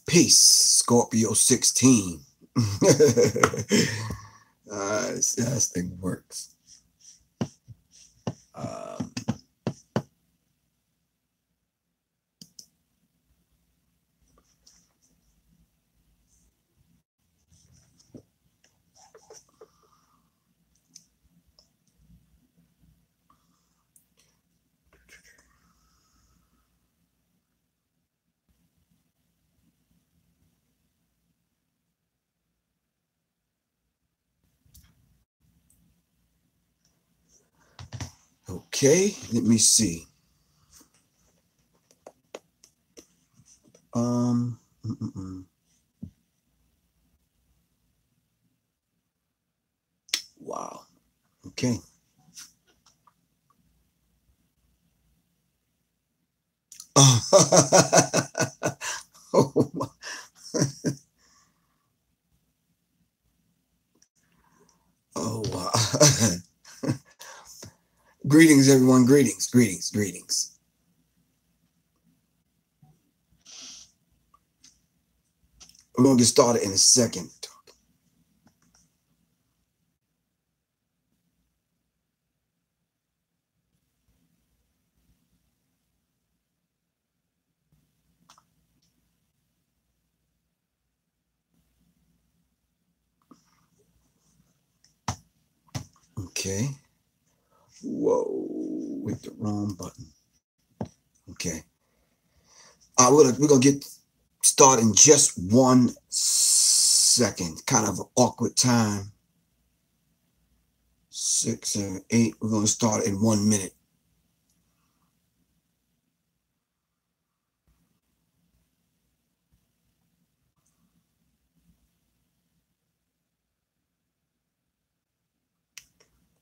Peace, Scorpio 16. This thing works. Okay, let me see. Wow. Okay. Oh my. Oh wow. Greetings, everyone. Greetings, greetings, greetings. We're going to get started in a second. Okay. Whoa, with the wrong button. Okay. We're going to get started in just 1 second. Kind of an awkward time. 6, 7, 8. We're going to start in 1 minute.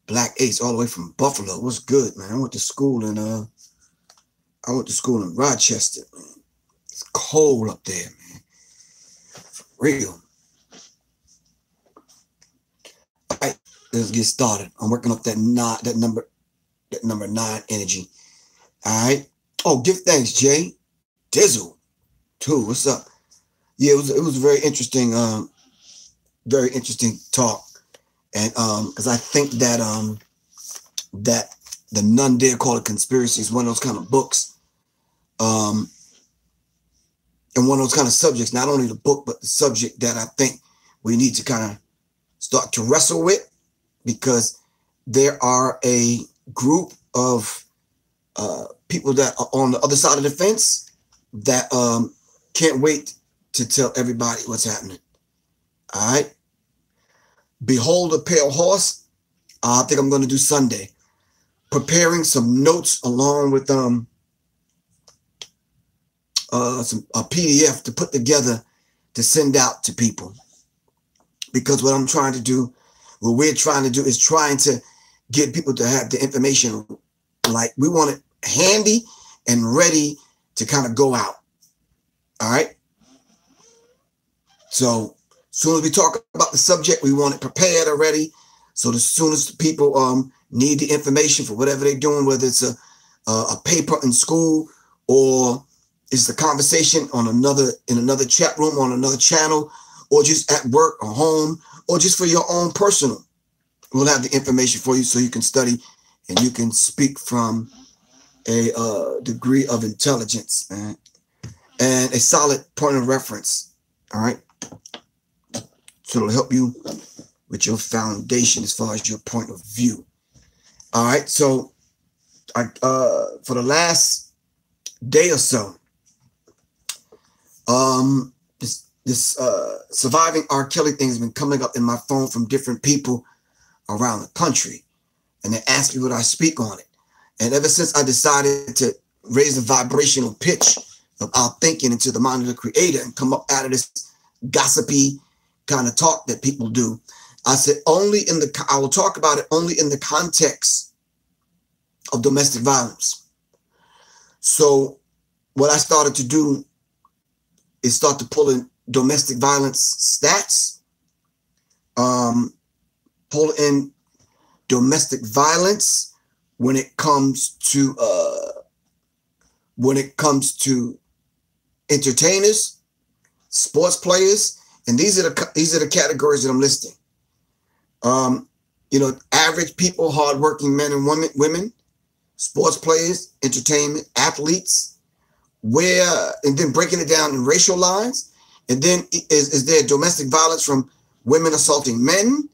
Black Ace all the way from Buffalo. What's good, man? I went to school in Rochester, man. It's cold up there, man. For real. All right, let's get started. I'm working up that number 9 energy. All right. Oh, give thanks, Jay. Dizzle, too. What's up? Yeah, it was a very interesting talk. And because I think that that the None Dare Call It Conspiracy is one of those kind of books, and one of those kind of subjects, not only the book, but the subject that I think we need to kind of start to wrestle with, because there are a group of people that are on the other side of the fence that can't wait to tell everybody what's happening. All right. Behold a Pale Horse. I think I'm going to do Sunday. Preparing some notes along with a PDF to put together to send out to people. Because what we're trying to do is trying to get people to have the information, like we want it handy and ready to kind of go out. All right. So as soon as we talk about the subject, we want it prepared already. So as soon as the people need the information for whatever they're doing, whether it's a paper in school or it's the conversation in another chat room, on another channel, or just at work or home, or just for your own personal, we'll have the information for you so you can study and you can speak from a degree of intelligence, man, and a solid point of reference. All right. So it'll help you with your foundation as far as your point of view. All right. So for the last day or so, this surviving R. Kelly thing has been coming up in my phone from different people around the country. And they ask me what I speak on it. And ever since I decided to raise the vibrational pitch of our thinking into the mind of the creator and come up out of this gossipy kind of talk that people do, I said I will talk about it only in the context of domestic violence. So what I started to do is start to pull in domestic violence stats. Pull in domestic violence when it comes to entertainers, sports players, and these are the categories that I'm listing. You know, average people, hardworking men and women, sports players, entertainment, athletes, and then breaking it down in racial lines. And then is there domestic violence from women assaulting men,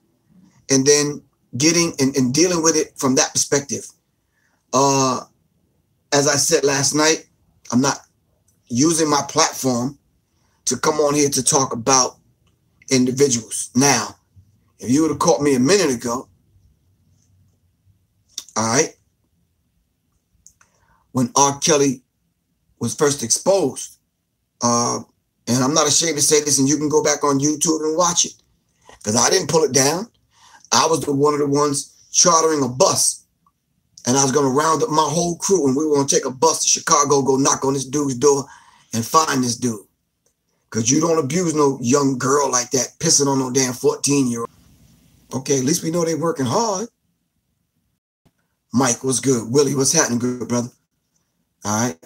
and then getting and dealing with it from that perspective. As I said last night, I'm not using my platform to come on here to talk about individuals. Now, if you would have caught me a minute ago, all right, when R. Kelly was first exposed, and I'm not ashamed to say this, and you can go back on YouTube and watch it, because I didn't pull it down. I was one of the ones chartering a bus, and I was going to round up my whole crew, and we were going to take a bus to Chicago, go knock on this dude's door and find this dude. Because you don't abuse no young girl like that, pissing on no damn 14-year-old. Okay, at least we know they're working hard. Mike, what's good? Willie, what's happening, good brother? All right.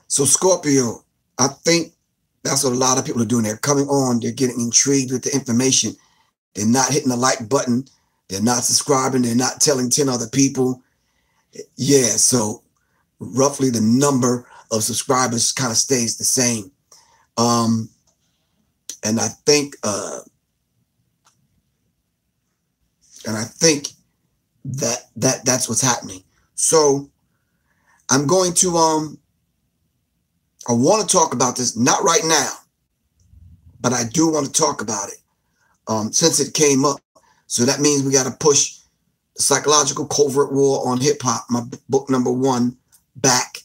So Scorpio, I think that's what a lot of people are doing. They're coming on. They're getting intrigued with the information. They're not hitting the like button. They're not subscribing. They're not telling 10 other people. Yeah, so roughly the number of subscribers kind of stays the same. And I think that's what's happening. So I'm going to I want to talk about this, not right now, but I do want to talk about it since it came up. So that means we got to push the Psychological Covert War on Hip Hop, my book #1, back.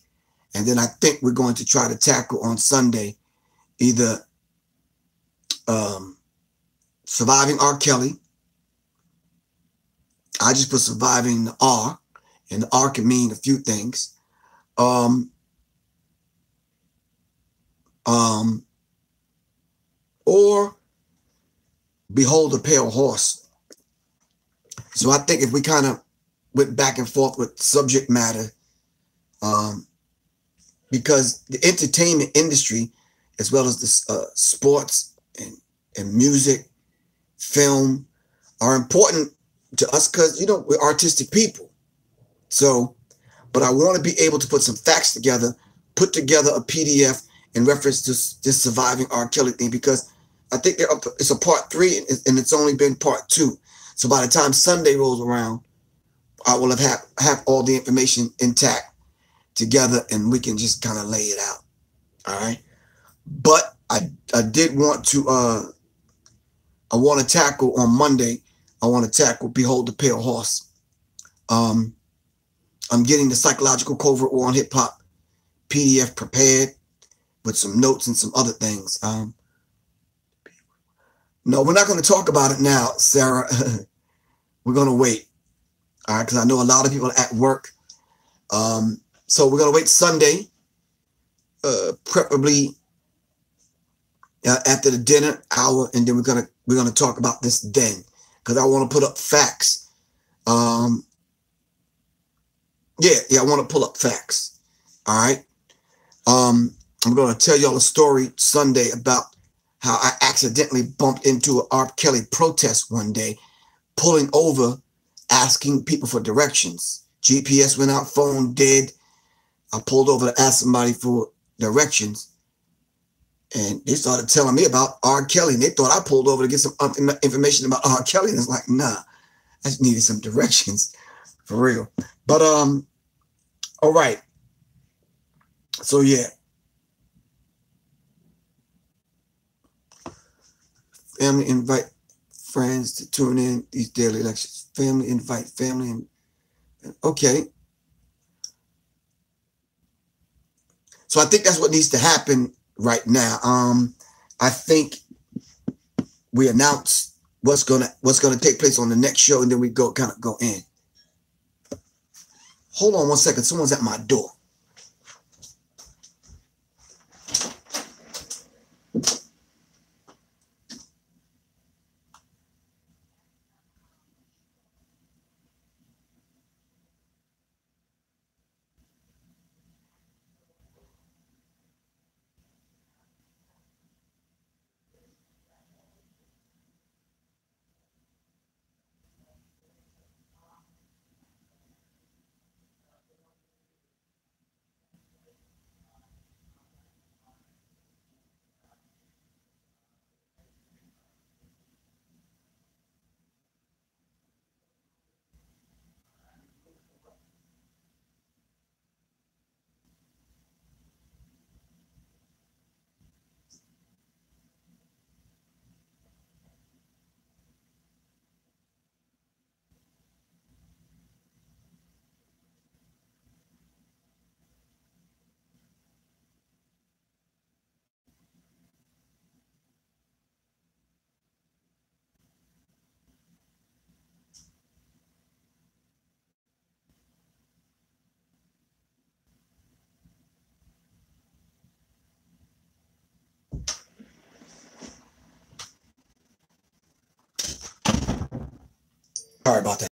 And then I think we're going to try to tackle on Sunday either surviving R. Kelly. I just put surviving the R, and the R can mean a few things. Or behold a pale horse. So I think if we kind of went back and forth with subject matter, because the entertainment industry, as well as the sports and music, film, are important to us because, you know, we're artistic people. So, but I want to be able to put some facts together, put together a PDF in reference to this surviving R. Kelly thing, because I think it's a part 3 and it's only been part 2. So by the time Sunday rolls around, I will have all the information intact together, and we can just kind of lay it out. All right. But I did want to I want to tackle on Monday. I want to tackle Behold the Pale Horse. I'm getting the Psychological Covert War on Hip Hop PDF prepared with some notes and some other things. No, we're not going to talk about it now, Sarah. We're going to wait. All right, because I know a lot of people are at work. So we're going to wait Sunday, preferably after the dinner hour, and then we're going to talk about this then, because I want to put up facts. I want to pull up facts. All right. I'm going to tell y'all a story Sunday about how I accidentally bumped into an R. Kelly protest one day, pulling over, asking people for directions. GPS went out, phone dead. I pulled over to ask somebody for directions, and they started telling me about R. Kelly, and they thought I pulled over to get some information about R. Kelly, and it's like, nah, I just needed some directions, for real. But, all right. So, yeah. Family invite friends to tune in these daily lectures. Family invite family. Okay. So I think that's what needs to happen right now. I think we announce what's gonna take place on the next show, and then we go in. Hold on one second. Someone's at my door. Sorry about that.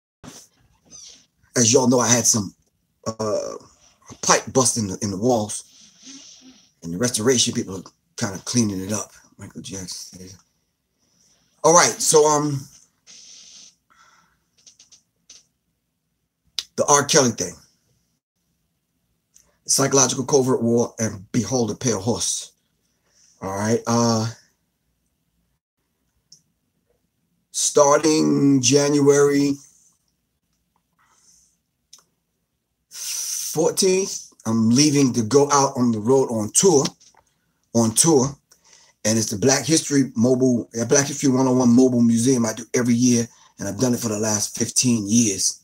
As y'all know, I had some pipe bust in the walls, and the restoration people are kind of cleaning it up. Michael Jackson. All right, so the R. Kelly thing, psychological covert war, and behold a pale horse. All right, starting January 14th, I'm leaving to go out on the road on tour, and it's the Black History 101 Mobile Museum I do every year, and I've done it for the last 15 years.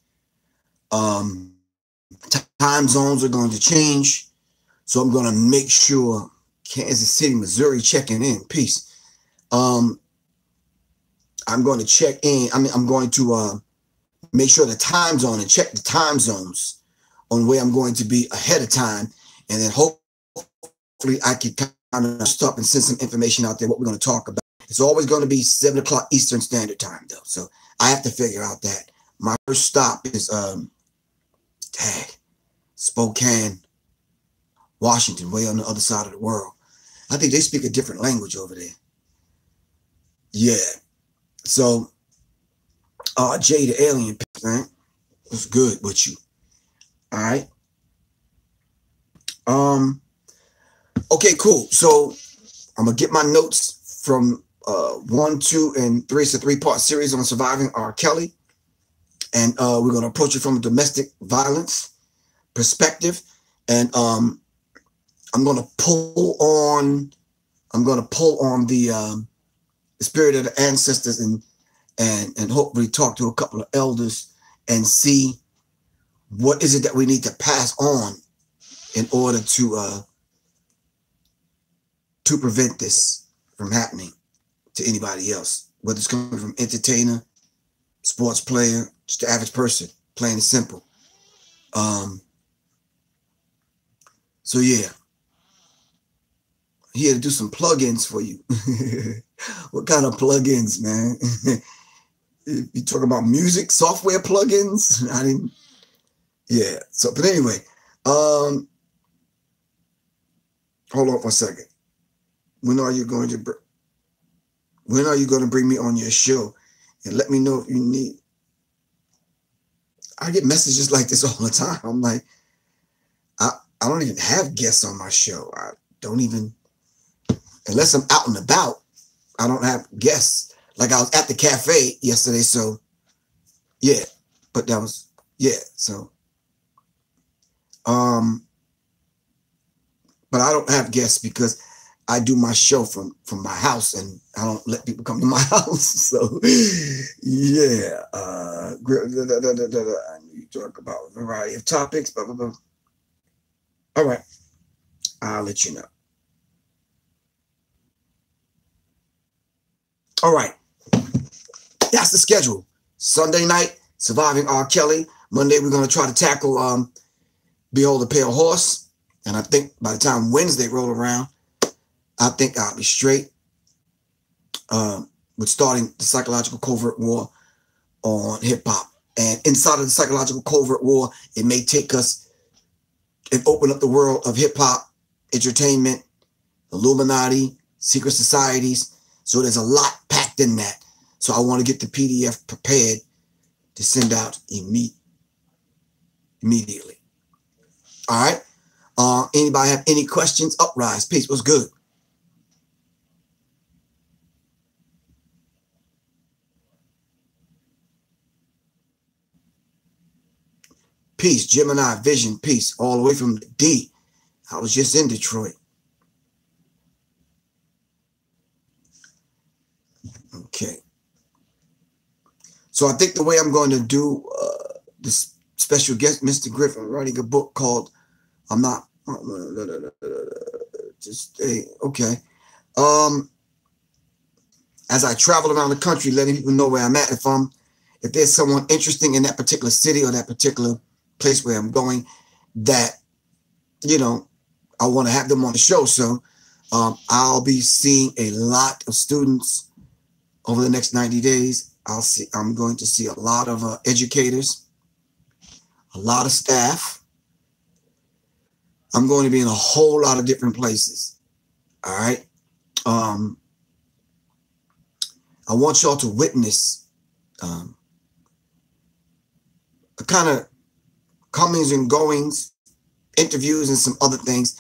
Time zones are going to change, so I'm going to make sure Kansas City, Missouri checking in. Peace. I'm going to check in. I'm going to make sure the time zone and check the time zones on where I'm going to be ahead of time, and then hopefully I can kind of stop and send some information out there what we're going to talk about. It's always going to be 7 o'clock Eastern Standard Time, though, so I have to figure out that. My first stop is Spokane, Washington, way on the other side of the world. I think they speak a different language over there. Yeah. So, Jay the alien, man, what's good with you? All right. Okay, cool. So I'm gonna get my notes from 1, 2, and 3. It's a 3-part series on surviving R. Kelly, and we're gonna approach it from a domestic violence perspective, and I'm gonna pull on the spirit of the ancestors and hopefully talk to a couple of elders and see what is it that we need to pass on in order to prevent this from happening to anybody else, whether it's coming from entertainer, sports player, just the average person, plain and simple. So yeah, here to do some plugins for you. What kind of plugins, man? You talk about music, software plugins? Yeah. So, but anyway, hold on for a second. When are you going to bring me on your show? And let me know if you need. I get messages like this all the time. I'm like, I don't even have guests on my show. I don't even, unless I'm out and about, I don't have guests. Like I was at the cafe yesterday, so yeah. But that was, yeah, so but I don't have guests because I do my show from my house, and I don't let people come to my house. So yeah, you talk about a variety of topics, blah, blah, blah. All right, I'll let you know. All right, that's the schedule. Sunday night, surviving R. Kelly. Monday, we're going to try to tackle Behold the Pale Horse. And I think by the time Wednesday roll around, I think I'll be straight with starting the psychological covert war on hip hop. And inside of the psychological covert war, it may take us and open up the world of hip hop, entertainment, Illuminati, secret societies. So there's a lot packed in that. So I want to get the PDF prepared to send out immediately. All right. Anybody have any questions? Uprise, peace. What's good? Peace, Gemini, Vision, peace. All the way from the D. I was just in Detroit. Okay. So I think the way I'm going to do this special guest, Mr. Griff, I'm writing a book called okay. As I travel around the country, letting people know where I'm at. If there's someone interesting in that particular city or that particular place where I'm going, that, you know, I want to have them on the show. So I'll be seeing a lot of students over the next 90 days I'm going to see a lot of educators, a lot of staff. I'm going to be in a whole lot of different places. All right. I want y'all to witness a kind of comings and goings, interviews, and some other things.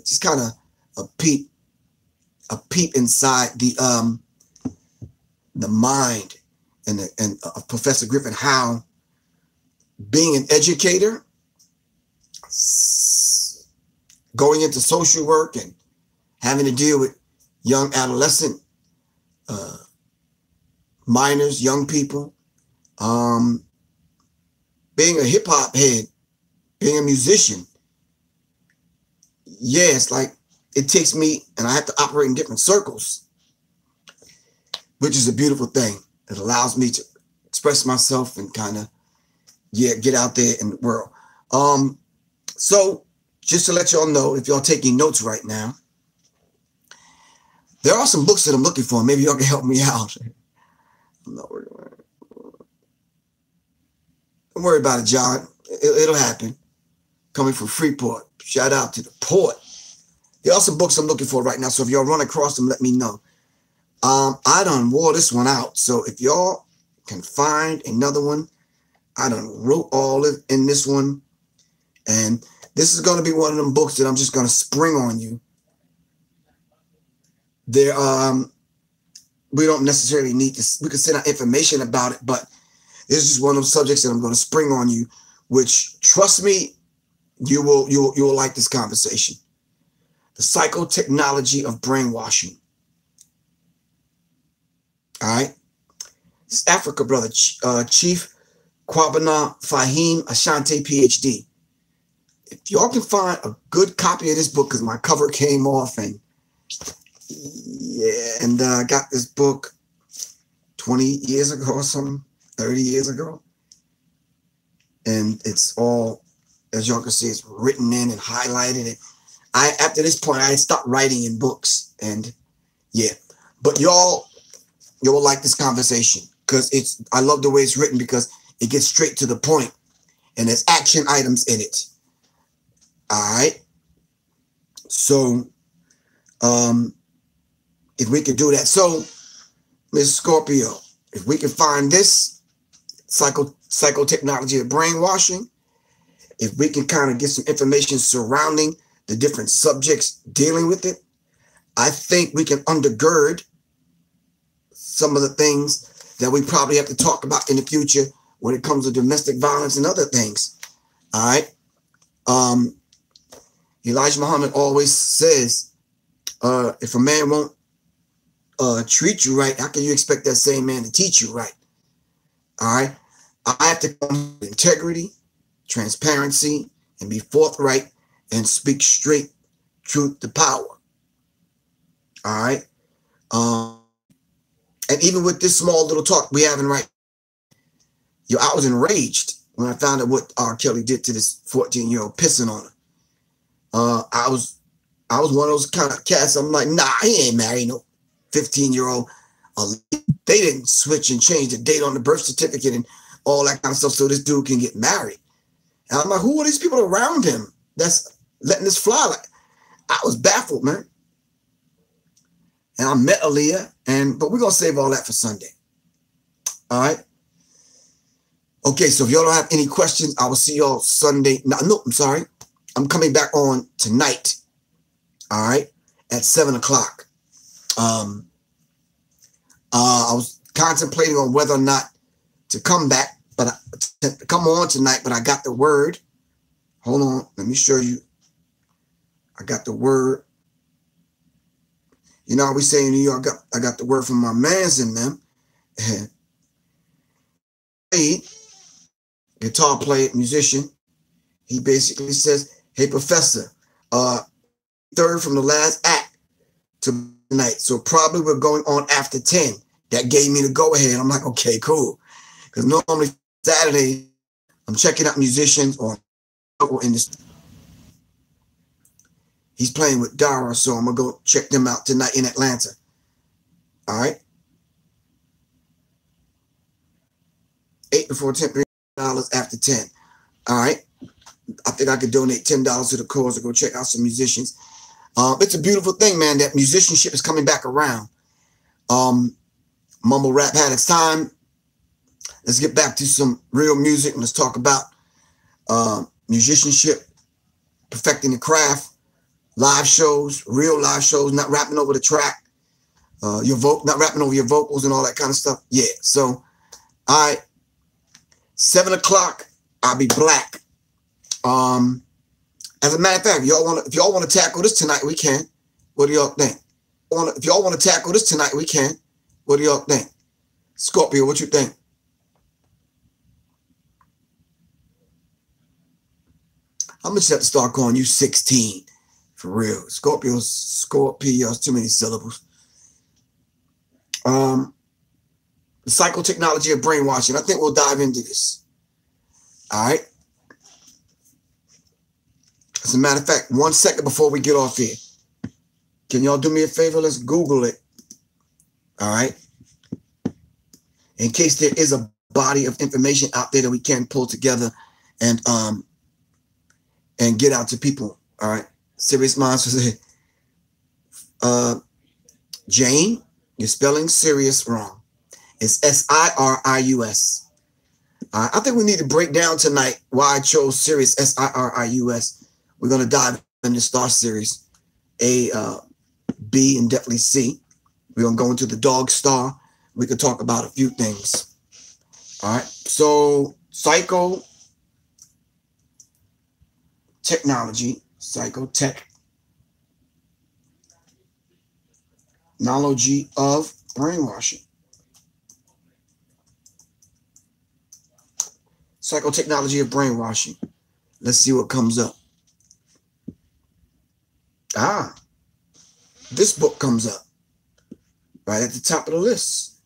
Just kind of a peep inside the mind and of Professor Griff, and how being an educator, going into social work and having to deal with young adolescent minors, young people, being a hip hop head, being a musician. Yeah, it's like it takes me, and I have to operate in different circles, which is a beautiful thing. It allows me to express myself and kind of, get out there in the world. So just to let y'all know, if y'all taking notes right now, there are some books that I'm looking for. Maybe y'all can help me out. I'm not worried about it. Don't worry about it, John. It'll happen. Coming from Freeport. Shout out to the port. There are some books I'm looking for right now, so if y'all run across them, let me know. I done wore this one out, so if y'all can find another one, I done wrote all in this one, and this is going to be one of them books that I'm just going to spring on you. There, we don't necessarily need to, we can send out information about it, but this is just one of those subjects that I'm going to spring on you, which, trust me, you will like this conversation. The psychotechnology of brainwashing. All right. It's Africa, brother. Chief Kwabena Fahim Ashanti, PhD. If y'all can find a good copy of this book, because my cover came off, and I got this book 20 years ago or something, 30 years ago. And it's all, as y'all can see, it's written in and highlighted. And after this point, I stopped writing in books. And yeah, but y'all will like this conversation, because I love the way it's written, because it gets straight to the point and there's action items in it. All right. So, if we could do that. So, Miss Scorpio, if we can find this psychotechnology of brainwashing, if we can kind of get some information surrounding the different subjects dealing with it, I think we can undergird some of the things that we probably have to talk about in the future when it comes to domestic violence and other things. All right. Elijah Muhammad always says, if a man won't treat you right, how can you expect that same man to teach you right? All right. I have to come with integrity, transparency, and be forthright and speak straight truth to power. All right. And even with this small little talk we having right, I was enraged when I found out what R. Kelly did to this 14-year-old, pissing on her. I was one of those kind of cats. I'm like, nah, he ain't married no 15-year-old. They didn't switch and change the date on the birth certificate and all that kind of stuff so this dude can get married. And I'm like, who are these people around him that's letting this fly? Like, I was baffled, man. And I met Aaliyah, but we're gonna save all that for Sunday. All right. Okay, so if y'all don't have any questions, I will see y'all Sunday. No, I'm sorry. I'm coming back on tonight. All right, at 7 o'clock. I was contemplating on whether or not to come back, but to come on tonight. But I got the word. Hold on, let me show you. I got the word. You know, we say in New York, I got the word from my mans in them. He, guitar player, musician, he basically says, hey, professor, third from the last act to tonight. So probably we're going on after 10. That gave me the go ahead. I'm like, okay, cool. Because normally Saturday, I'm checking out musicians or in this. He's playing with Dara, so I'm going to go check them out tonight in Atlanta. All right. 8 before 10, $3 after 10. All right. I think I could donate $10 to the cause or go check out some musicians. It's a beautiful thing, man, that musicianship is coming back around. Mumble rap had its time. Let's get back to some real music and let's talk about musicianship, perfecting the craft, live shows, real live shows, not rapping over the track, not rapping over your vocals and all that kind of stuff. Yeah. So, all right, 7 o'clock, I'll be black. As a matter of fact, if y'all want to tackle this tonight, we can. What do y'all think? If y'all want to tackle this tonight, we can. What do y'all think? Scorpio, what you think? I'm gonna just have to start calling you 16 for real. Scorpio, too many syllables. The psychotechnology of brainwashing. I think we'll dive into this. All right. As a matter of fact, 1 second before we get off here, can y'all do me a favor? Let's Google it. All right. In case there is a body of information out there that we can pull together and get out to people. All right. Sirius Mindz said, Jane, you're spelling Sirius wrong. It's Sirius. I think we need to break down tonight why I chose Sirius, Sirius. We're going to dive into Star Series, A, B, and definitely C. We're going to go into the dog star. We could talk about a few things. All right. So, psychotechnology of brainwashing. Psychotechnology of brainwashing. Let's see what comes up. This book comes up right at the top of the list.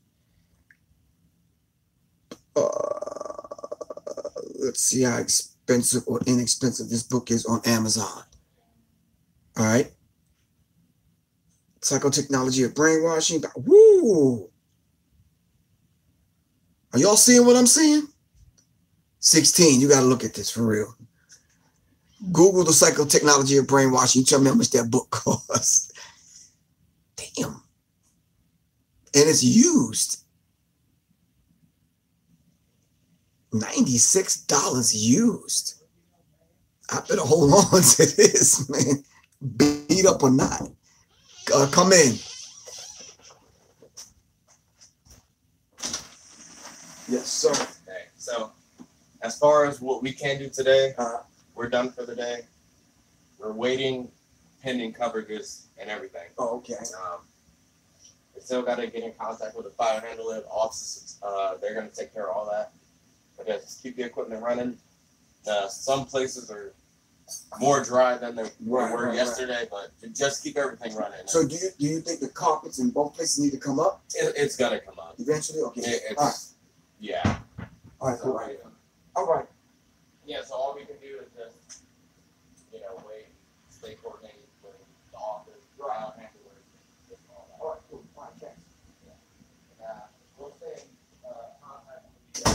Let's see how expensive or inexpensive this book is on Amazon. All right. Psychotechnology of brainwashing. Woo! Are y'all seeing what I'm seeing? 16. You got to look at this for real. Google the psychotechnology of brainwashing. Tell me how much that book costs. Damn. And it's used. $96 used. I better hold on to this, man. Beat up or not. Come in. Yes, sir. Okay, so as far as what we can do today, we're done for the day. We're waiting, pending coverages and everything. Oh, okay. We still got to get in contact with the fire handler offices. They're going to take care of all that. But just keep the equipment running. Some places are more dry than they were yesterday, but just keep everything running. So do you think the carpets in both places need to come up? It's got to come up. Eventually? Okay. All right. Yeah. All right, cool. All right. Yeah, so all we can do is just, wait, stay coordinated with the office, file handlers, and all that. All right, cool. All right, thanks. Yeah. We'll stay in contact with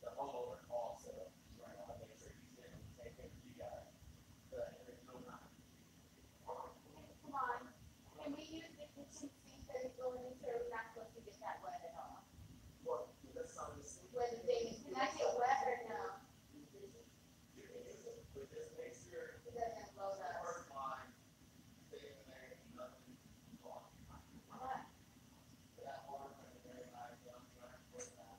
the homeowner also. Right now, make sure he's getting taken to you guys. Come on. Can we use the kitchen sink that is going in there? We're not supposed to get that wet at all. What? That's not the same. When the thing is, can I get wet or no? But just make sure It doesn't blow the up. first line stays in there and nothing wrong. What? That water is very nice. I'm trying to put that.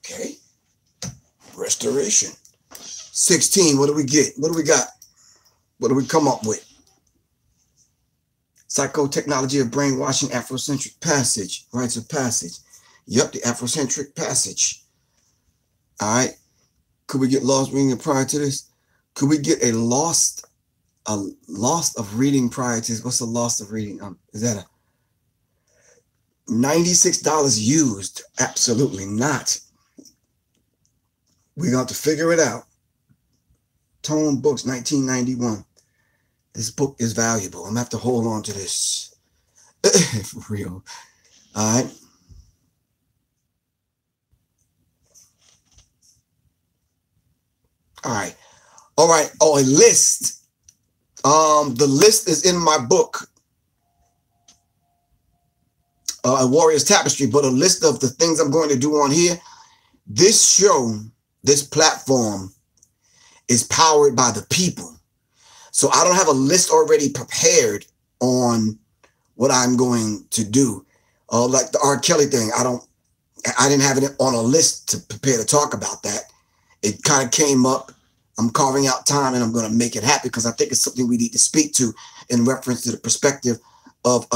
Okay. Restoration. 16. What do we get? What do we got? What do we come up with? Psychotechnology of brainwashing, Afrocentric passage, rites of passage. Yep, the Afrocentric passage. All right. Could we get lost reading prior to this? Could we get a lost of reading prior to this? What's the lost of reading? Is that a $96 used? Absolutely not. We're going to figure it out. Tone Books, 1991. This book is valuable. I'm going to have to hold on to this. For real. All right. All right. All right. Oh, a list. The list is in my book, A Warrior's Tapestry, but a list of the things I'm going to do on here. This show, this platform is powered by the people. So I don't have a list already prepared on what I'm going to do. Like the R. Kelly thing, I didn't have it on a list to prepare to talk about that. It kind of came up. I'm carving out time and I'm going to make it happen because I think it's something we need to speak to in reference to the perspective of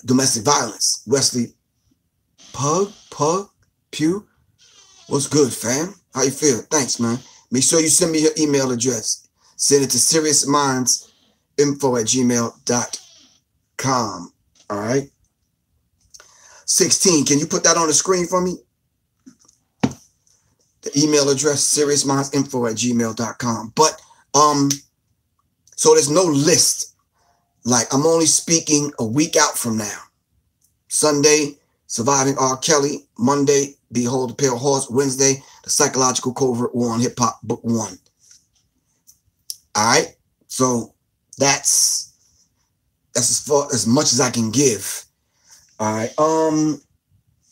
domestic violence. Wesley Pew, what's good, fam? How you feel? Thanks, man. Make sure you send me your email address. Send it to Sirius Mindz info@gmail.com. All right. 16. Can you put that on the screen for me? The email address, seriousmindsinfo@gmail.com. But so there's no list. Like I'm only speaking a week out from now. Sunday, Surviving R. Kelly. Monday, Behold the Pale Horse. Wednesday, The Psychological Covert War on Hip Hop, Book 1. All right. So that's as much as I can give. All right.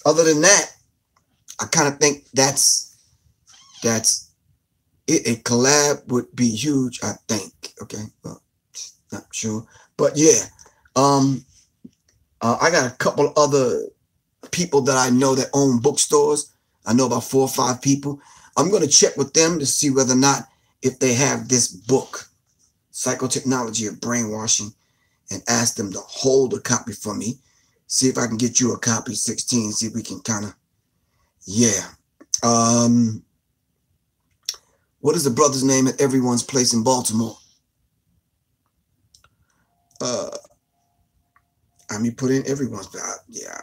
Other than that, I kind of think that's it. A collab would be huge, I think. Okay. Well, not sure. But yeah. I got a couple other people that I know that own bookstores. I know about 4 or 5 people. I'm going to check with them to see whether or not if they have this book, Psychotechnology of Brainwashing, and ask them to hold a copy for me. See if I can get you a copy, 16. See if we can kind of, yeah. What is the brother's name at Everyone's Place in Baltimore? I mean, put in Everyone's, yeah.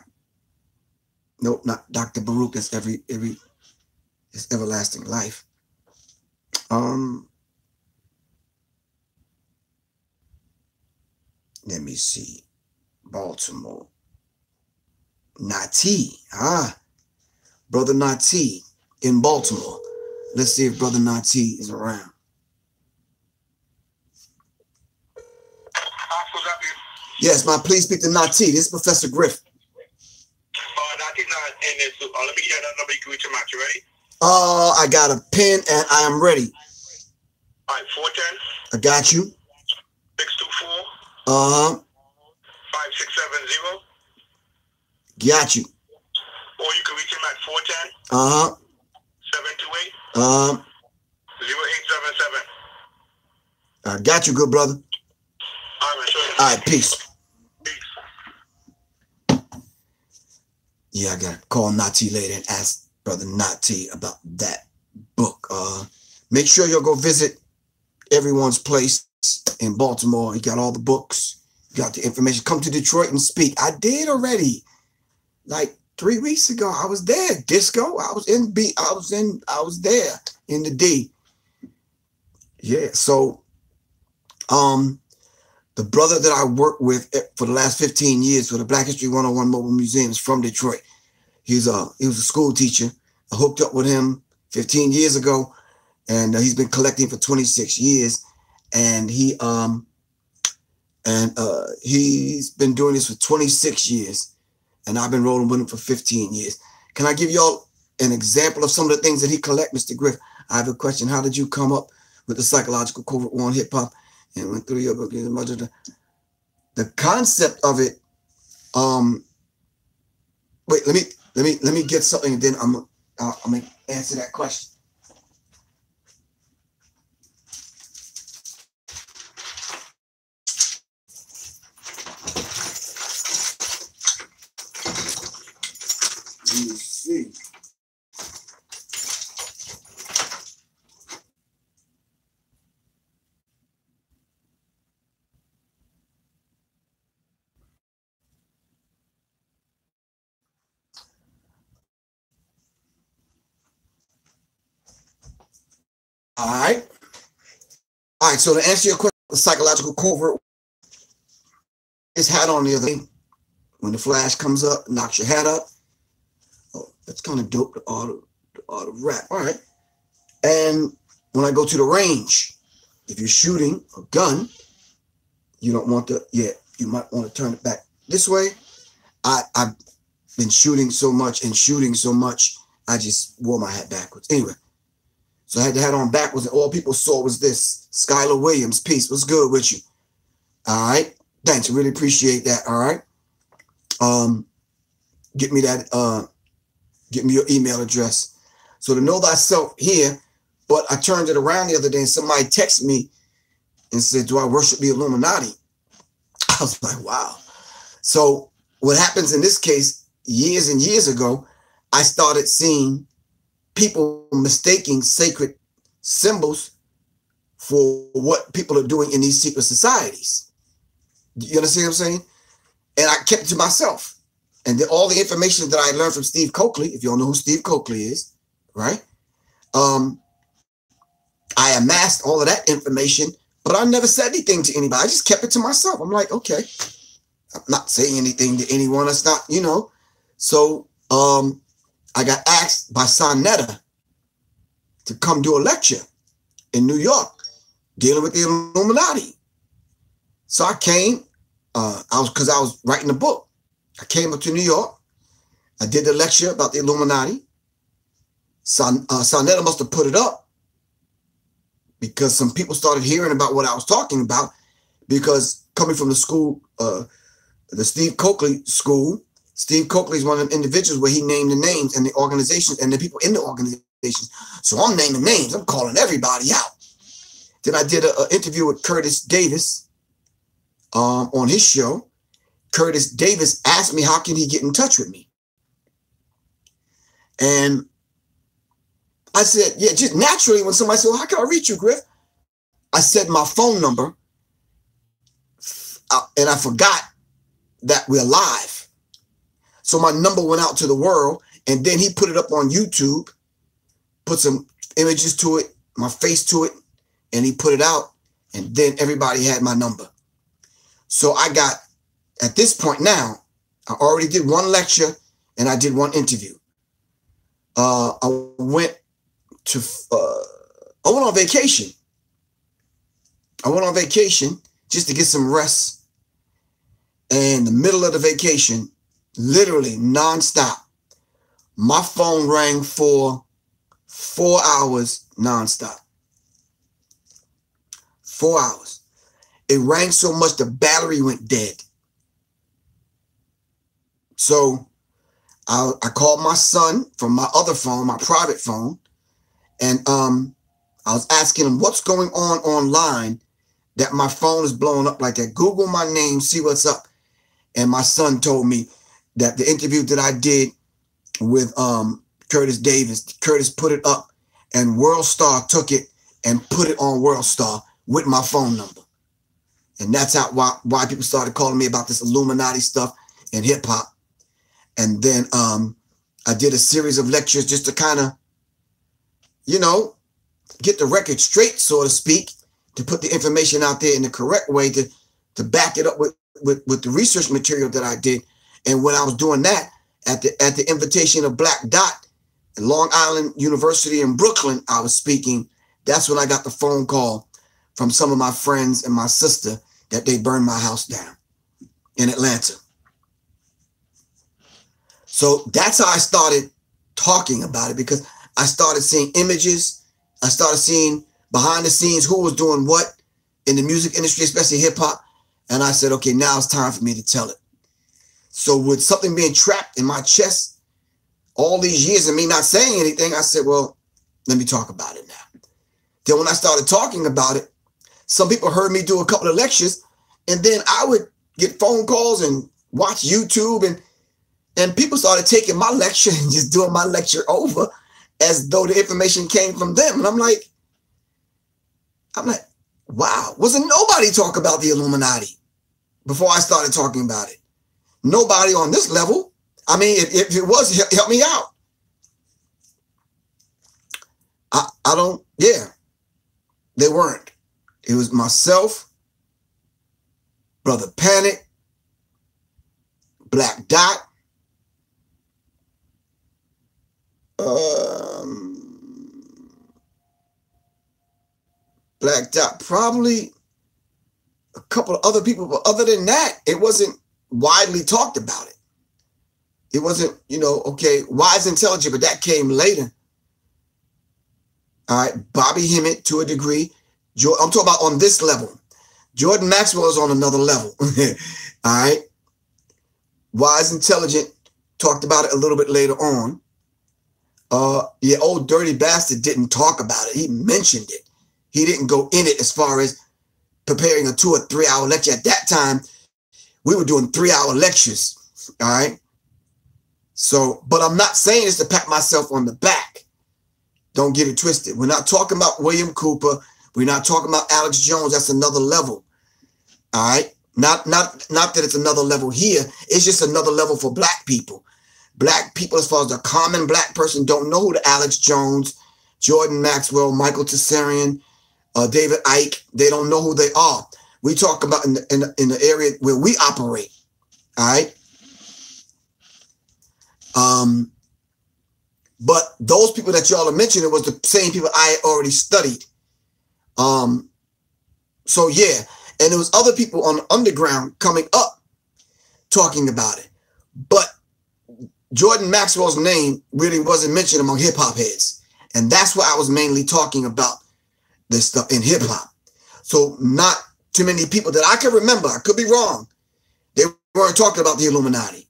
Nope, not Dr. Baruch. That's it's Everlasting Life. Let me see. Baltimore. Nati. Brother Nati in Baltimore. Let's see if Brother Nati is around. Yes, man, please speak to Nati. This is Professor Griff. Nati's not in this. Let me get that number. You can reach him out. You ready? I got a pen and I am ready. All right, 410. I got you. 624. 5670. Got you. Or you can reach him at 410. 728. 0877. I got you, good brother. All right, sure. All right, peace. Peace. Yeah, I gotta call Nati later and ask Brother Nati about that book. Make sure you'll go visit Everyone's Place in Baltimore. You got all the books, you got the information. Come to Detroit and speak. I did already. Like 3 weeks ago, I was there. Disco. I was in B. I was there in the D. Yeah. So, the brother that I worked with for the last 15 years for the Black History 101 Mobile Museum is from Detroit. He was a school teacher. I hooked up with him 15 years ago, and he's been collecting for 26 years. And he's been doing this for 26 years. And I've been rolling with him for 15 years. Can I give y'all an example of some of the things that he collects, Mr. Griff? I have a question. How did you come up with the Psychological Covert War on Hip Hop? And went through your book. The concept of it. Wait. Let me get something, and then I'm gonna answer that question. All right. All right. So to answer your question, the psychological covert, his hat on the other day. When the flash comes up, knocks your hat up. Oh, that's kind of dope. The auto rap. All right. And when I go to the range, if you're shooting a gun, you don't want to, you might want to turn it back this way. I've been shooting so much, I just wore my hat backwards. Anyway, so I had the hat on backwards, and all people saw was this. Skylar Williams, peace. What's good with you? All right. Thanks. I really appreciate that. All right. Get me your email address. So to know thyself here, but I turned it around the other day and somebody texted me and said, do I worship the Illuminati? I was like, wow. So what happens in this case, years and years ago, I started seeing people mistaking sacred symbols for what people are doing in these secret societies. You understand what I'm saying? And I kept it to myself. And all the information that I learned from Steve Coakley, if you don't know who Steve Coakley is, right? I amassed all of that information, but I never said anything to anybody. I just kept it to myself. I'm like, okay, I'm not saying anything to anyone. That's not, So I got asked by Sonetta to come do a lecture in New York dealing with the Illuminati. So I came, because I was writing a book. I came up to New York. I did the lecture about the Illuminati. Sonetta must have put it up because some people started hearing about what I was talking about, because coming from the school, the Steve Coakley school, Steve Coakley is one of the individuals where he named the names and the organizations and the people in the organizations. So I'm naming names. I'm calling everybody out. Then I did an interview with Curtis Davis on his show. Curtis Davis asked me, how can he get in touch with me? And I said, yeah, just naturally when somebody said, well, how can I reach you, Griff? I said my phone number, and I forgot that we're live. So my number went out to the world, and then he put it up on YouTube, put some images to it, my face to it, and he put it out, and then everybody had my number. So I got, at this point now, I already did one lecture, and I did one interview. I went on vacation. I went on vacation just to get some rest. And in the middle of the vacation, literally nonstop, my phone rang for 4 hours nonstop. 4 hours. It rang so much the battery went dead. So I called my son from my other phone, my private phone, and I was asking him what's going on online that my phone is blowing up like that. Google my name, see what's up. And my son told me that the interview that I did with Curtis Davis, Curtis put it up, and WorldStar took it and put it on WorldStar with my phone number. And that's why people started calling me about this Illuminati stuff and hip hop. And then I did a series of lectures just to kind of, get the record straight, so to speak, to put the information out there in the correct way, to back it up with the research material that I did. And when I was doing that, at the invitation of Black Dot at Long Island University in Brooklyn, I was speaking. That's when I got the phone call from some of my friends and my sister that they burned my house down in Atlanta. So that's how I started talking about it, because I started seeing images. I started seeing behind the scenes who was doing what in the music industry, especially hip hop. And I said, okay, now it's time for me to tell it. So with something being trapped in my chest all these years and me not saying anything, I said, well, let me talk about it now. Then when I started talking about it, some people heard me do a couple of lectures, and then I would get phone calls and watch YouTube, and people started taking my lecture and just doing my lecture over as though the information came from them. And I'm like, wow, wasn't nobody talk about the Illuminati before I started talking about it? Nobody on this level. I mean, if it was, help me out. They weren't. It was myself, Brother Panic, Black Dot, Black Dot, probably a couple of other people, but other than that, it wasn't widely talked about it. It wasn't, you know, okay, wise, intelligent, but that came later. All right, Bobby Hemmett to a degree. I'm talking about on this level. Jordan Maxwell is on another level. All right. Wise, intelligent, talked about it a little bit later on. Yeah, old dirty bastard didn't talk about it. He mentioned it. He didn't go in it as far as preparing a 2 or 3 hour lecture. At that time, we were doing 3-hour lectures. All right. So, but I'm not saying this to pat myself on the back. Don't get it twisted. We're not talking about William Cooper. We're not talking about Alex Jones. That's another level. All right. Not that it's another level here. It's just another level for black people. Black people, as far as the common black person, don't know who the Alex Jones, Jordan Maxwell, Michael Tessarian, David Icke. They don't know who they are. We talk about in the area where we operate. All right. But those people that y'all are mentioning was the same people I had already studied. So yeah, and there was other people on the underground coming up talking about it. But Jordan Maxwell's name really wasn't mentioned among hip hop heads. And that's why I was mainly talking about this stuff in hip hop. So not too many people that I can remember, I could be wrong, they weren't talking about the Illuminati.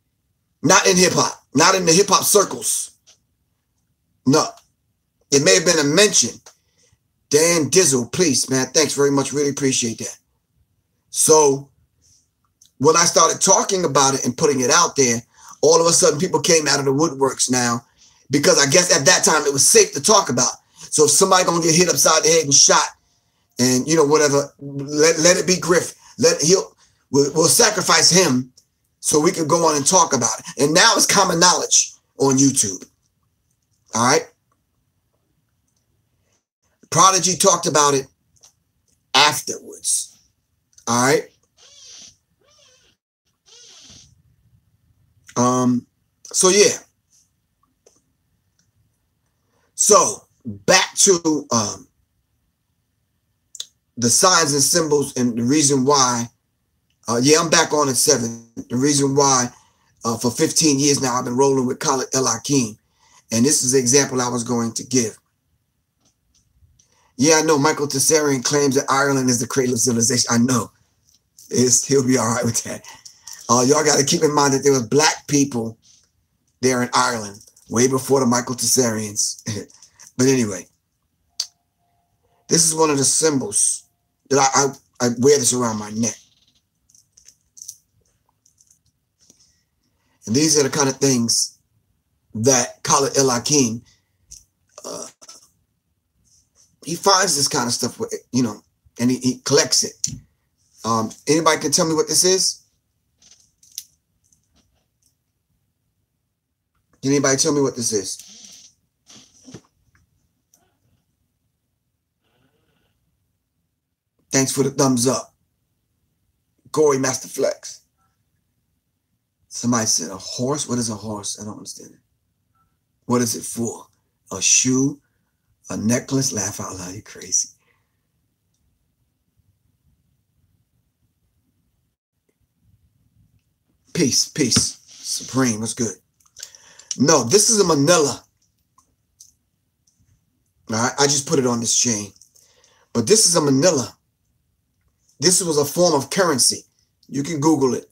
Not in hip hop, not in the hip hop circles. No, it may have been a mention. Dan Dizzle, please, man. Thanks very much. Really appreciate that. So when I started talking about it and putting it out there, all of a sudden people came out of the woodworks now, because I guess at that time it was safe to talk about. So if somebody gonna get hit upside the head and shot, and you know whatever, let it be Griff. We'll sacrifice him so we can go on and talk about it. And now it's common knowledge on YouTube. All right. Prodigy talked about it afterwards. All right. So yeah. So back to the signs and symbols and the reason why. Yeah, I'm back on at 7. The reason why for 15 years now I've been rolling with Khalid El-Hakim. And this is the example I was going to give. Yeah, I know Michael Tessarian claims that Ireland is the cradle of civilization. I know. He'll be all right with that. Y'all got to keep in mind that there were black people there in Ireland way before the Michael Tessarians. But anyway, this is one of the symbols that I wear this around my neck. And these are the kind of things that Khalid El-Hakim, he finds this kind of stuff, you know, and he collects it. Anybody can tell me what this is? Can anybody tell me what this is? Thanks for the thumbs up. Gory Master Flex. Somebody said a horse. What is a horse? I don't understand it. What is it for? A shoe? A necklace? Laugh out loud. You're crazy. Peace, peace. Supreme, what's good? No, this is a manila. All right, I just put it on this chain. But this is a manila. This was a form of currency. You can Google it.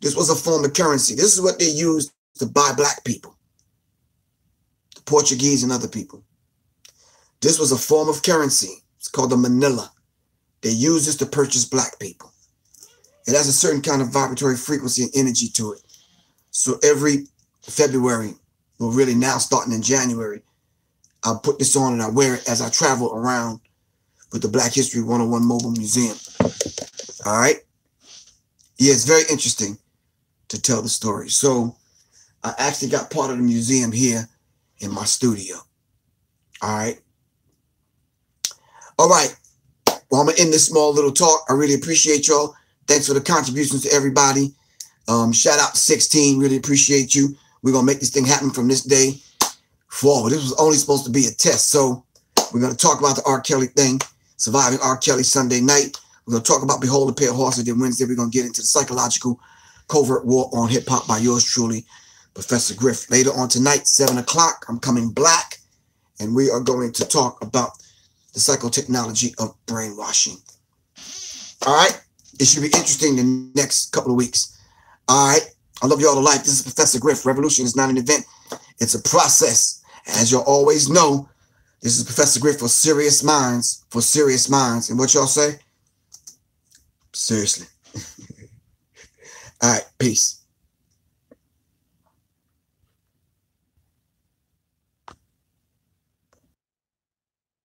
This was a form of currency. This is what they used to buy black people, the Portuguese and other people. This was a form of currency. It's called the manila. They use this to purchase black people. It has a certain kind of vibratory frequency and energy to it. So every February, well, really now starting in January, I'll put this on and I wear it as I travel around with the Black History 101 Mobile Museum. All right. Yeah, it's very interesting to tell the story. So I actually got part of the museum here in my studio. All right. All right. Well, I'm going to end this small little talk. I really appreciate y'all. Thanks for the contributions to everybody. Shout out to 16. Really appreciate you. We're going to make this thing happen from this day forward. This was only supposed to be a test. So we're going to talk about the R. Kelly thing, surviving R. Kelly Sunday night. We're going to talk about Behold a Pair of Horses. Then Wednesday, we're going to get into the psychological covert war on hip-hop by yours truly, Professor Griff. Later on tonight, 7 o'clock, I'm coming black, and we are going to talk about the psychotechnology of brainwashing. All right? It should be interesting the next couple of weeks. All right? I love you all to life. This is Professor Griff. Revolution is not an event. It's a process. As you'll always know, this is Professor Griff for Sirius Mindz. For Sirius Mindz. And what y'all say? Seriously. All right. Peace.